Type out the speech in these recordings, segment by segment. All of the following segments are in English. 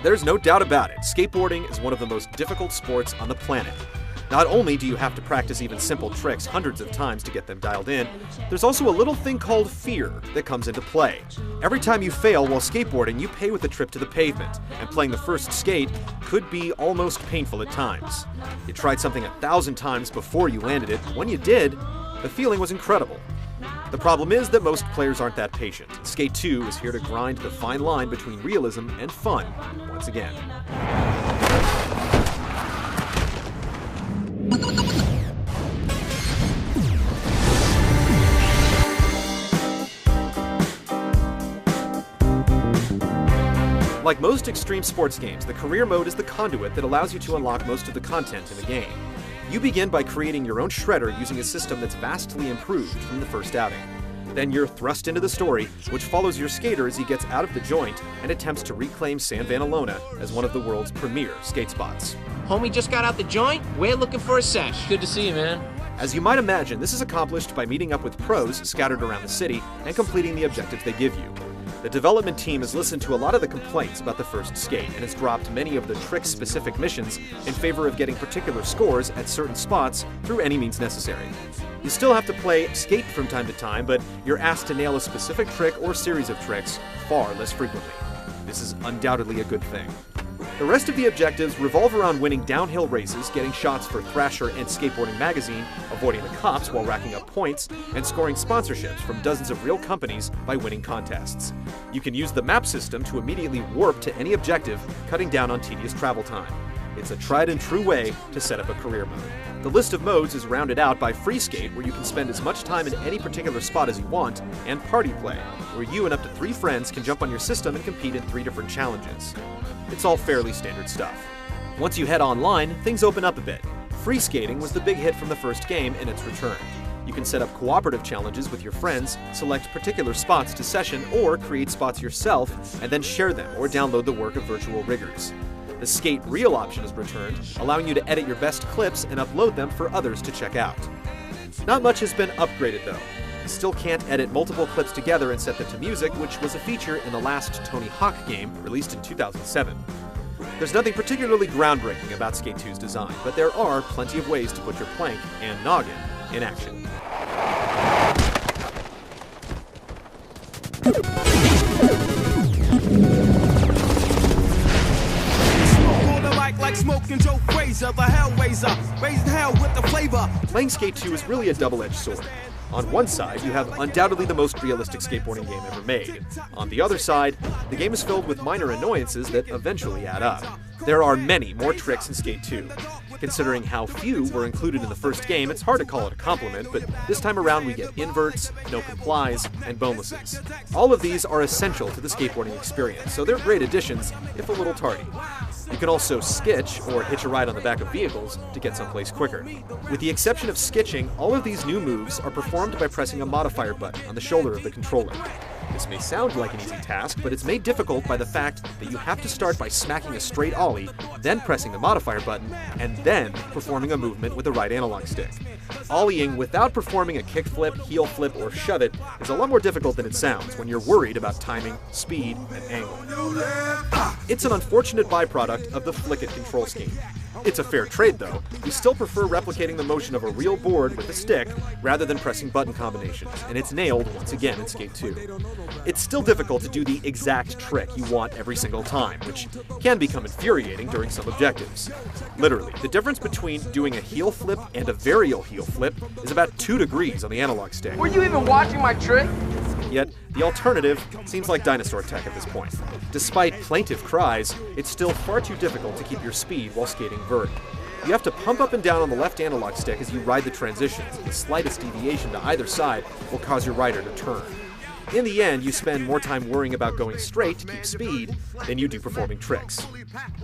There's no doubt about it, skateboarding is one of the most difficult sports on the planet. Not only do you have to practice even simple tricks hundreds of times to get them dialed in, there's also a little thing called fear that comes into play. Every time you fail while skateboarding, you pay with a trip to the pavement, and playing the first skate could be almost painful at times. You tried something 1,000 times before you landed it. When you did, the feeling was incredible. The problem is that most players aren't that patient. Skate 2 is here to grind the fine line between realism and fun once again. Like most extreme sports games, the career mode is the conduit that allows you to unlock most of the content in the game. You begin by creating your own shredder using a system that's vastly improved from the first outing. Then you're thrust into the story, which follows your skater as he gets out of the joint and attempts to reclaim San Vanalona as one of the world's premier skate spots. Homie just got out the joint, we're looking for a sesh. Good to see you, man. As you might imagine, this is accomplished by meeting up with pros scattered around the city and completing the objectives they give you. The development team has listened to a lot of the complaints about the first skate and has dropped many of the trick-specific missions in favor of getting particular scores at certain spots through any means necessary. You still have to play skate from time to time, but you're asked to nail a specific trick or series of tricks far less frequently. This is undoubtedly a good thing. The rest of the objectives revolve around winning downhill races, getting shots for Thrasher and Skateboarding Magazine, avoiding the cops while racking up points, and scoring sponsorships from dozens of real companies by winning contests. You can use the map system to immediately warp to any objective, cutting down on tedious travel time. It's a tried and true way to set up a career mode. The list of modes is rounded out by Free Skate, where you can spend as much time in any particular spot as you want, and Party Play, where you and up to 3 friends can jump on your system and compete in 3 different challenges. It's all fairly standard stuff. Once you head online, things open up a bit. Free skating was the big hit from the first game, and it's returned. You can set up cooperative challenges with your friends, select particular spots to session, or create spots yourself, and then share them or download the work of virtual riggers. The Skate Reel option is returned, allowing you to edit your best clips and upload them for others to check out. Not much has been upgraded though. You still can't edit multiple clips together and set them to music, which was a feature in the last Tony Hawk game, released in 2007. There's nothing particularly groundbreaking about Skate 2's design, but there are plenty of ways to put your plank and noggin in action. Like smoking Joe Frazier, the Hellraiser, raising hell with the flavor. Playing Skate 2 is really a double-edged sword. On one side, you have undoubtedly the most realistic skateboarding game ever made. On the other side, the game is filled with minor annoyances that eventually add up. There are many more tricks in Skate 2. Considering how few were included in the first game, it's hard to call it a compliment, but this time around we get inverts, no complies, and bonelesses. All of these are essential to the skateboarding experience, so they're great additions, if a little tardy. You can also skitch, or hitch a ride on the back of vehicles, to get someplace quicker. With the exception of skitching, all of these new moves are performed by pressing a modifier button on the shoulder of the controller. This may sound like an easy task, but it's made difficult by the fact that you have to start by smacking a straight ollie, then pressing the modifier button, and then performing a movement with the right analog stick. Ollieing without performing a kickflip, heel flip, or shove it is a lot more difficult than it sounds when you're worried about timing, speed, and angle. It's an unfortunate byproduct of the Flick-It control scheme. It's a fair trade though. We still prefer replicating the motion of a real board with a stick rather than pressing button combinations, and it's nailed once again in Skate 2. It's still difficult to do the exact trick you want every single time, which can become infuriating during some objectives. Literally, the difference between doing a heel flip and a varial heel flip is about 2 degrees on the analog stick. Were you even watching my trick? Yet, the alternative seems like dinosaur tech at this point. Despite plaintive cries, it's still far too difficult to keep your speed while skating vert. You have to pump up and down on the left analog stick as you ride the transitions, and the slightest deviation to either side will cause your rider to turn. In the end, you spend more time worrying about going straight to keep speed than you do performing tricks.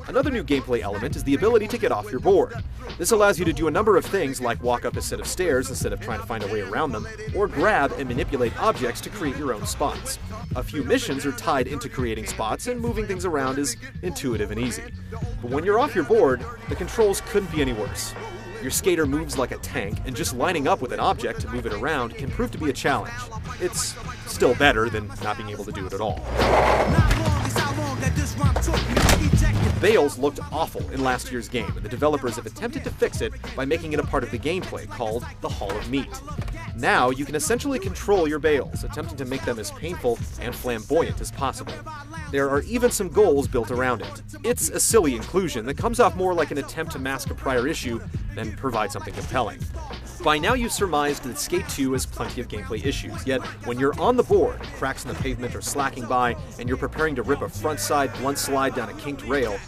Another new gameplay element is the ability to get off your board. This allows you to do a number of things like walk up a set of stairs instead of trying to find a way around them, or grab and manipulate objects to create your own spots. A few missions are tied into creating spots, and moving things around is intuitive and easy. But when you're off your board, the controls couldn't be any worse. Your skater moves like a tank, and just lining up with an object to move it around can prove to be a challenge. It's still better than not being able to do it at all. bails looked awful in last year's game, and the developers have attempted to fix it by making it a part of the gameplay called the Hall of Meat. Now, you can essentially control your bails, attempting to make them as painful and flamboyant as possible. There are even some goals built around it. It's a silly inclusion that comes off more like an attempt to mask a prior issue than provide something compelling. By now you've surmised that Skate 2 has plenty of gameplay issues, yet when you're on the board, cracks in the pavement are slacking by, and you're preparing to rip a front-side blunt slide down a kinked rail,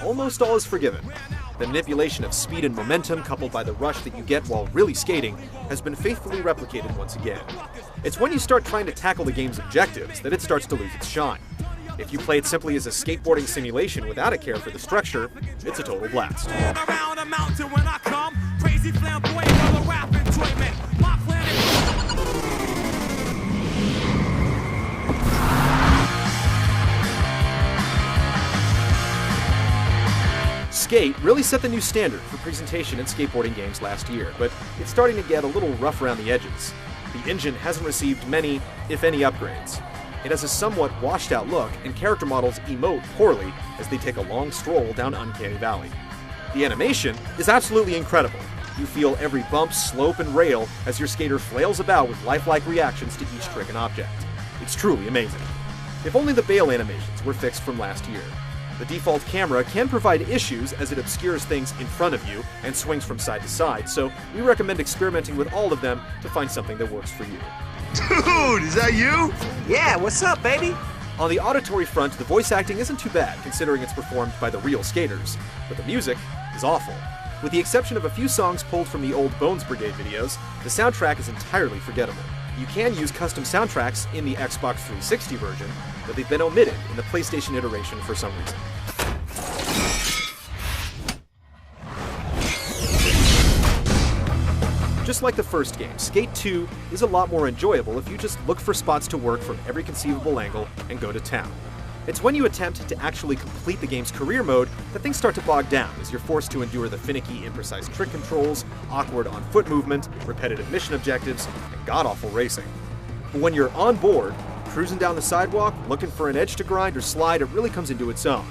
almost all is forgiven. The manipulation of speed and momentum, coupled by the rush that you get while really skating, has been faithfully replicated once again. It's when you start trying to tackle the game's objectives that it starts to lose its shine. If you play it simply as a skateboarding simulation without a care for the structure, it's a total blast. Around a mountain when I come, crazy flamboyant while I rap enjoyment. My planet. Skate really set the new standard for presentation in skateboarding games last year, but it's starting to get a little rough around the edges. The engine hasn't received many, if any, upgrades. It has a somewhat washed-out look, and character models emote poorly as they take a long stroll down Uncanny Valley. The animation is absolutely incredible. You feel every bump, slope, and rail as your skater flails about with lifelike reactions to each trick and object. It's truly amazing. If only the bail animations were fixed from last year. The default camera can provide issues as it obscures things in front of you and swings from side to side, so we recommend experimenting with all of them to find something that works for you. Dude, is that you? Yeah, what's up, baby? On the auditory front, the voice acting isn't too bad, considering it's performed by the real skaters, but the music is awful. With the exception of a few songs pulled from the old Bones Brigade videos, the soundtrack is entirely forgettable. You can use custom soundtracks in the Xbox 360 version, but they've been omitted in the PlayStation iteration for some reason. Just like the first game, Skate 2 is a lot more enjoyable if you just look for spots to work from every conceivable angle and go to town. It's when you attempt to actually complete the game's career mode that things start to bog down as you're forced to endure the finicky, imprecise trick controls, awkward on-foot movement, repetitive mission objectives, and god-awful racing. But when you're on board, cruising down the sidewalk, looking for an edge to grind or slide, it really comes into its own.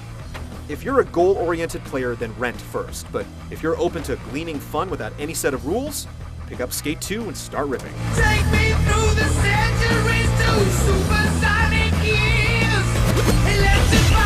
If you're a goal-oriented player, then rent first, but if you're open to gleaning fun without any set of rules, pick up Skate 2 and start ripping. Take me through the centuries to supersonic years. Electrify.